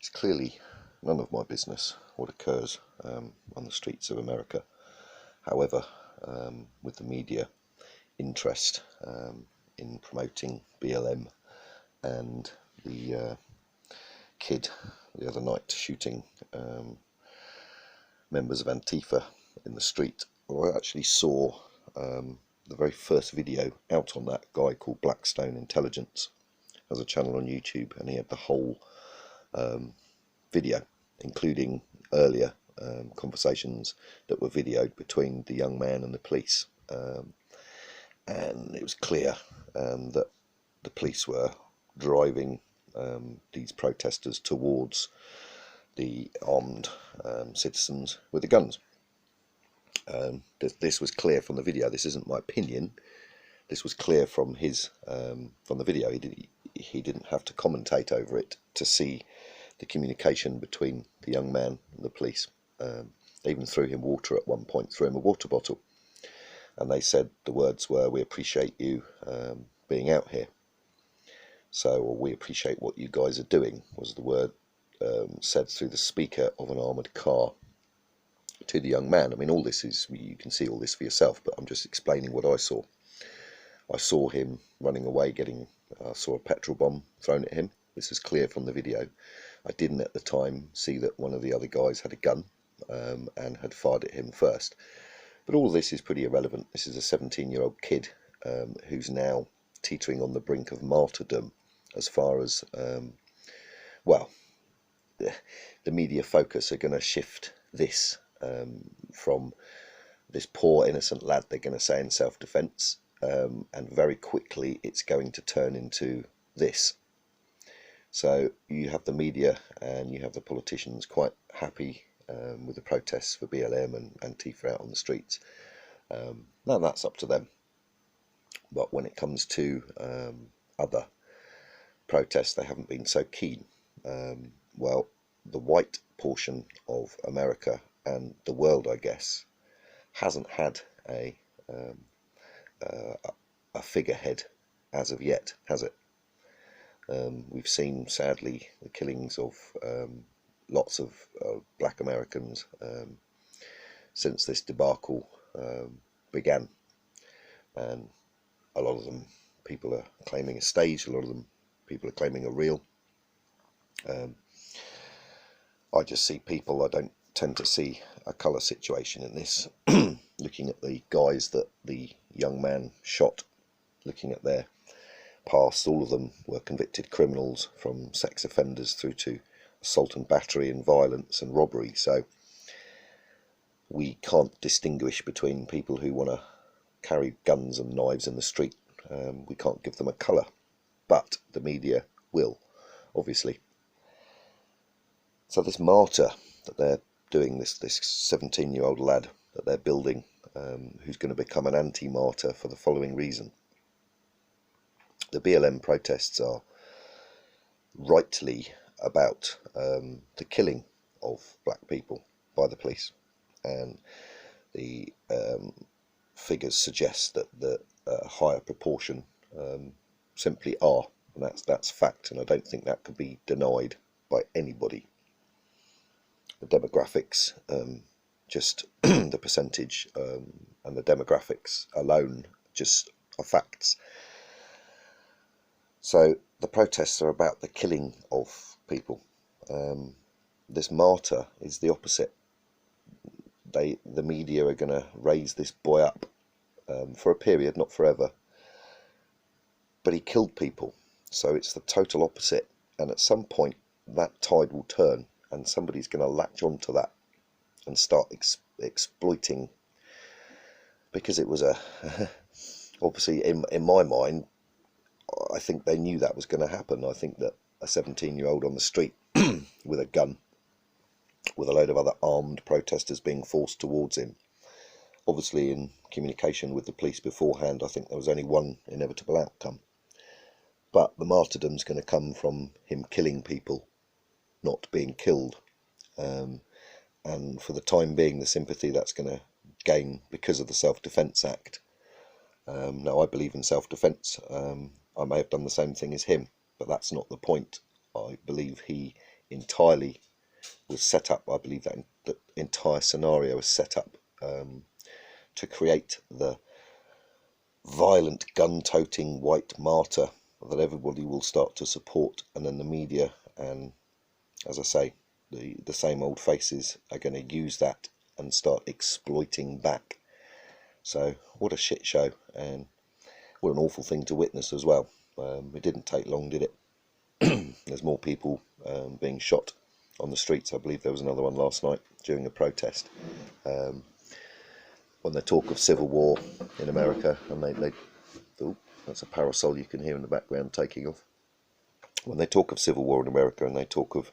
It's clearly none of my business what occurs on the streets of America. However, with the media interest in promoting BLM and the kid the other night shooting members of Antifa in the street, I actually saw the very first video out on that guy called Blackstone Intelligence. Has a channel on YouTube, and he had the whole video, including earlier conversations that were videoed between the young man and the police, and it was clear that the police were driving these protesters towards the armed citizens with the guns. This was clear from the video. This isn't my opinion. This was clear from his from the video. He didn't have to commentate over it to see the communication between the young man and the police. They even threw him water at one point, threw him a water bottle, and they said the words were, "We appreciate you being out here." So, or "We appreciate what you guys are doing," was the word said through the speaker of an armoured car to the young man. I mean, all this is, you can see all this for yourself, but I'm just explaining what I saw. I saw him running away, I saw a petrol bomb thrown at him. This is clear from the video. I didn't at the time see that one of the other guys had a gun and had fired at him first. But all this is pretty irrelevant. This is a 17-year-old kid who's now teetering on the brink of martyrdom, as far as, well, the media focus are going to shift this from this poor innocent lad, they're going to say, in self-defense, and very quickly it's going to turn into this. So you have the media and you have the politicians quite happy with the protests for BLM and Antifa out on the streets. Now that's up to them. But when it comes to other protests, they haven't been so keen. Well, the white portion of America and the world, I guess, hasn't had a figurehead as of yet, has it? We've seen, sadly, the killings of lots of black Americans since this debacle began, and a lot of them people are claiming are staged, a lot of them people are claiming are real. I just see people, I don't tend to see a colour situation in this. Looking at the guys that the young man shot, looking at their past, all of them were convicted criminals, from sex offenders through to assault and battery and violence and robbery. So we can't distinguish between people who want to carry guns and knives in the street. We can't give them a colour, but the media will, obviously. So this martyr that they're doing, this 17-year-old lad that they're building, who's going to become an anti-martyr for the following reason. The BLM protests are rightly about the killing of black people by the police, and the figures suggest that the higher proportion simply are, and that's fact, and I don't think that could be denied by anybody. The demographics, just the percentage and the demographics alone just are facts. So the protests are about the killing of people. This martyr is the opposite. The media are going to raise this boy up for a period, not forever. But he killed people, so it's the total opposite. And at some point, that tide will turn, and somebody's going to latch onto that and start exploiting. Because it was obviously in my mind, I think they knew that was going to happen. I think that a 17-year-old on the street with a gun, with a load of other armed protesters being forced towards him, obviously in communication with the police beforehand, I think there was only one inevitable outcome. But the martyrdom's going to come from him killing people, not being killed. And for the time being, the sympathy that's going to gain because of the Self-Defense Act. Now, I believe in self-defense. I may have done the same thing as him, but that's not the point I believe he entirely was set up. I believe that the entire scenario was set up to create the violent, gun-toting white martyr that everybody will start to support, and then the media and, as I say, the same old faces are going to use that and start exploiting back. So what a shit show, and what an awful thing to witness as well. It didn't take long, did it? There's more people being shot on the streets. I believe there was another one last night during a protest. When they talk of civil war in America, and oh, that's a parasol you can hear in the background taking off. When they talk of civil war in America and they talk of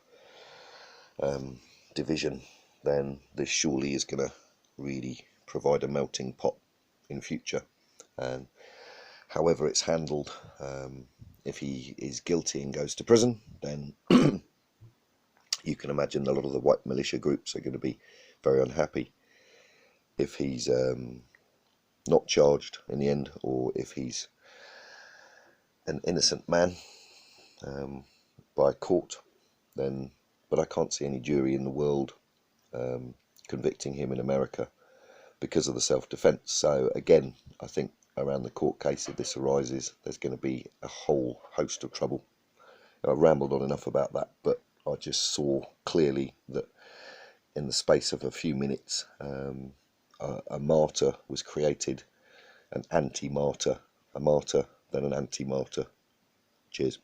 division, then this surely is going to really provide a melting pot in future. And however it's handled, if he is guilty and goes to prison, then you can imagine a lot of the white militia groups are going to be very unhappy. If he's not charged in the end, or if he's an innocent man by court, then, but I can't see any jury in the world convicting him in America because of the self-defense. So again, I think around the court case, if this arises, there's going to be a whole host of trouble. I rambled on enough about that, but I just saw clearly that in the space of a few minutes, a martyr was created, an anti-martyr, a martyr, then an anti-martyr. Cheers.